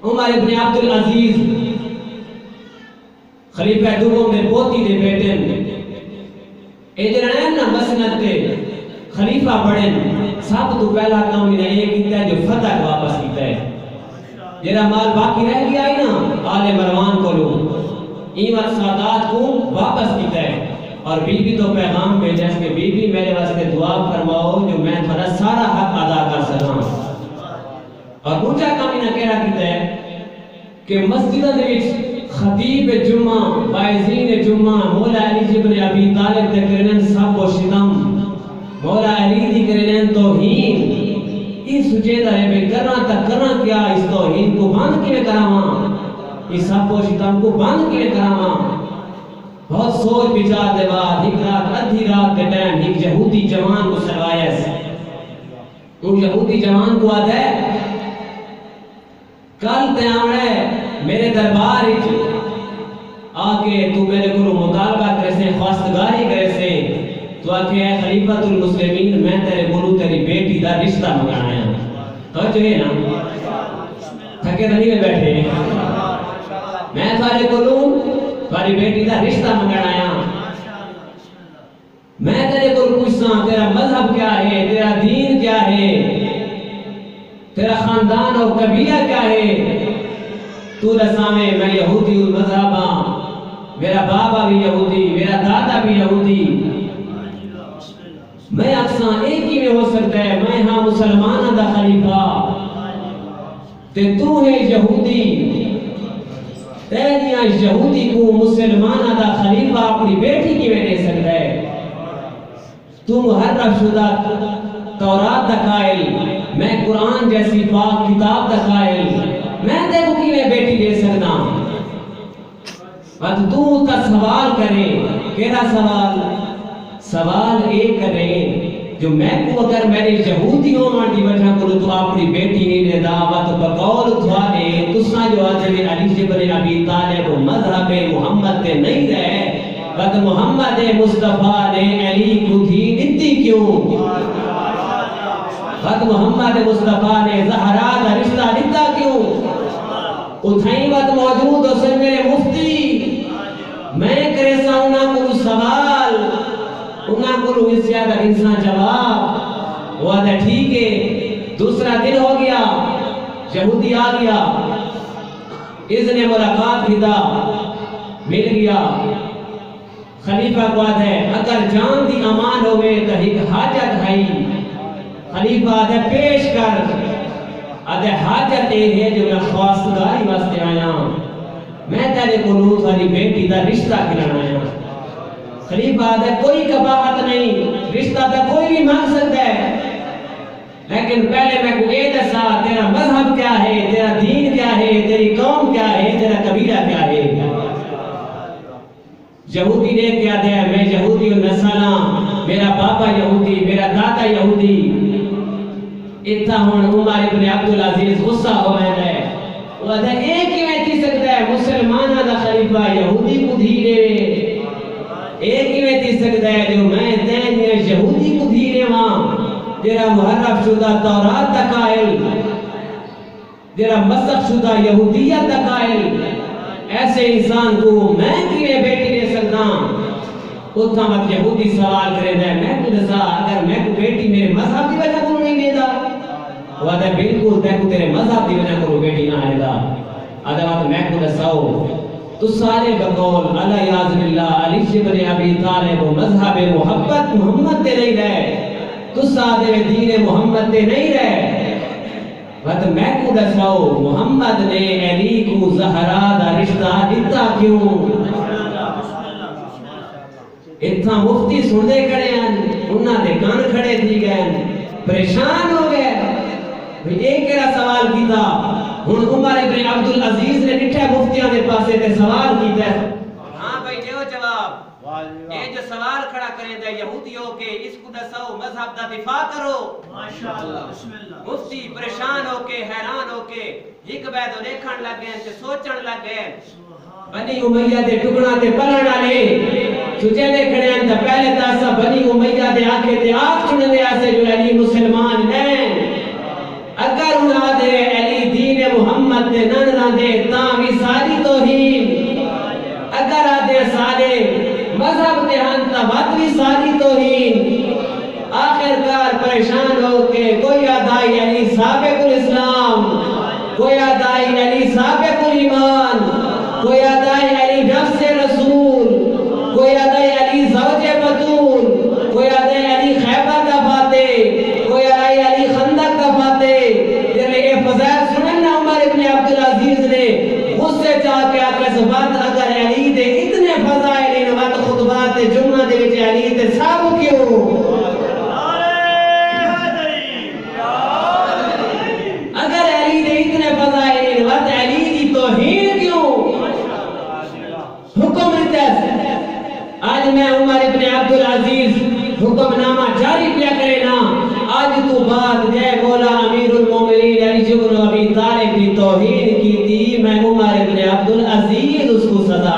عمر ابن عبدالعزیز خلیفہ دوم دے پوتی دے بیٹن اے جنہیں نا مسند دے خلیفہ بڑھن سب تو پہلا کام انہیں یہ کیتا ہے جو فتح واپس کیتا ہے جنہا مال باقی رہ گیا ہے نا آل مروان کو لو ایمت سادات کو واپس کیتا ہے اور بی بی تو پیغام بھیجا اس کے بی بی میرے واسطے دعا فرماؤ جو میں تھوڑا سارا حق ادا کر سکاں اور دوسرا کام انہیں کہہ رہا کیتا ہے کہ مسجدہ دے وچ خطیب جمعہ وائزین جمعہ مولا علی ابن ابی طالب دے کرنن سب و شتم مولا علی دی کرنن توہین یہ سجیدہ ہے بے کرنا تک کرنا کیا اس توہین کو بند کیے کراما اس سب و شتم کو بند کیے کراما بہت سوچ بچار دے بعد ایک رات ادھی رات دے ٹائم ایک یہودی جوان کو سروایا سے ان یہودی جوان کو آدھا ہے کل تے آمڑے میرے دربار آکے تو میرے کو مطالبہ کرے سے خواستگاری کرے سے تو آکے اے خلیفۃ المسلمین میں تیرے کو تیری بیٹی دا رشتہ منگانا ہے تو جو ہے نا تھکے دنی میں بیٹھے میں تیرے کو تیری بیٹی دا رشتہ منگانا ہے میں تیرے کو پوچھتا تیرا مذہب کیا ہے تیرا دین کیا ہے تیرا خاندان اور قبیلہ کیا ہے تو رسامے میں یہودی المذہب ہاں میرا بابا بھی یہودی میرا دادا بھی یہودی میں اکثر ایک ہی میں ہو سکتا ہے میں ہاں مسلمانہ دا خلیفہ تے تو ہے یہودی تیریاں یہودی کو مسلمانہ دا خلیفہ اپنی بیٹی کی میں دے سکتا ہے تو محرف شدہ تورات دا قائل میں قرآن جیسی پاک کتاب دا قائل میں دیکھو کی میں بیٹی دے سکتا ہوں بات تو تا سوال کرے کیڑا سوال ایک کرے جو میں کو اگر میرے یہودی ہونے کی وجہ کرو تو اپنی بیٹی نہیں دے دعوت بقول تھوڑے تسنا جو آجوے علی ابن ابی طالب مذہب محمد تے نہیں رہے بات محمد مصطفیٰ نے علی کو تھی نتی کیوں بات محمد مصطفیٰ نے زہرا دا رشتہ نتا کیوں اتھائی بات موجود ہو سے میرے مفتی میں کرے سا انہاں کو سوال انہاں کو اس زیادہ انسان جواب وہ آدھا ٹھیک ہے دوسرا دن ہو گیا یہودی آ گیا اذن ملاقات ہدا مل گیا خلیفہ کو آدھا ہے اگر جان دی امان ہوئے تو ایک حاجت ہے خلیفہ آدھا پیش کر آدھے حاجت یہ ہے جو میں خواستگاری واسطے آیا میں تیرے کو لوت والی بیٹی دا رشتہ کرانا آیا خلیفہ آدھے کوئی کباہت نہیں رشتہ دا کوئی بھی مانگ سکتا ہے لیکن پہلے میں کو یہ دسا تیرا مذہب کیا ہے تیرا دین کیا ہے تیری قوم کیا ہے تیرا قبیلہ کیا ہے یہودی نے کیا دیا میں یہودی نسلہ میرا بابا یہودی میرا دادا یہودی اتنا ہون عمر ابن عبدالعزیز غصہ ہو رہا ہے وہ کہتا ہے ایک ہی میں تھی سکتا ہے مسلمانہ دا خلیفہ یہودی کو دھیرے ایک ہی میں تھی سکتا ہے جو میں تین یہودی کو دھیرے وہاں جرا محرف شدہ تورات دا قائل جرا مسخ شدہ یہودیت دا قائل ایسے انسان کو میں کیویں بیٹی دے سکتا اتنا مت یہودی سوال کرے دے میں کو دسا اگر میں کو بیٹی میرے مذہب کی وجہ کو نہیں دے دا وہ آدھا بالکل تیرے مذہب کی وجہ کو بیٹی نہ آئے دا آدھا بات میں کو دساؤ تو سارے بقول علی یازم اللہ علی ابن ابی طالب مذہب محبت محمد تے نہیں رہے تو سادے دین محمد تے نہیں رہے بات میں کو دساؤ محمد نے علی کو زہرا دا رشتہ دیتا کیوں اتنا مفتی سندے کھڑے ہیں انہاں دے کان کھڑے تھی گئے پریشان ہو گئے ایک کہڑا سوال کیتا ہن عمر ابن عبدالعزیز نے نٹھے مفتیاں دے پاسے تے سوال کیتا ہاں بھائی دیو جواب یہ جو سوال کھڑا کرے دے یہودیوں کے اس کو دساؤ مذہب دا دفاع کرو ماشاءاللہ بسم اللہ مفتی پریشان ہو کے حیران ہو کے ایک بیت دیکھن لگ گئے تے سوچن لگ گئے بنی امیہ دے ٹکڑا تے پلن والے سچے دے کھڑے ہیں تے پہلے تاسا بنی امیہ دے آکھے تے آپ چن دے ایسے جو علی مسلمان ہیں اگر انہاں دے علی دین محمد محمد دے نن راندے تاں بھی ساری توہین اگر آدھے سارے مذہب دے ہن تا وقت بھی ساری توہین آخر کار پریشان ہو کے کوئی آدھائی علی سابق الاسلام کوئی آدھائی علی سابق الایمان کوئی آدھائی علی نفس رسول کوئی آدھائی علی زوج بطول کوئی آدھائی علی خیبر دا فاتح کوئی آدھائی علی خندق دا فاتح تیرے یہ فضائل سننا عمر ابن عبدالعزیز نے غصے چاہ کے آتا ہے بات اگر علی دے اتنے فضائل ان وقت خطبات جمعہ دے وچ علی دے سابو کیوں اگر علی دے اتنے فضائل ان وقت علی دی توہین کیوں حکم ریتیس آج میں عمر ابن عبدالعزیز حکم نامہ جاری کیا کرے نا آج تو بات جے مولا امیر المومنین علی بن ابی طالب کی توہین کی تھی میں عمر ابن عبدالعزیز اس کو سزا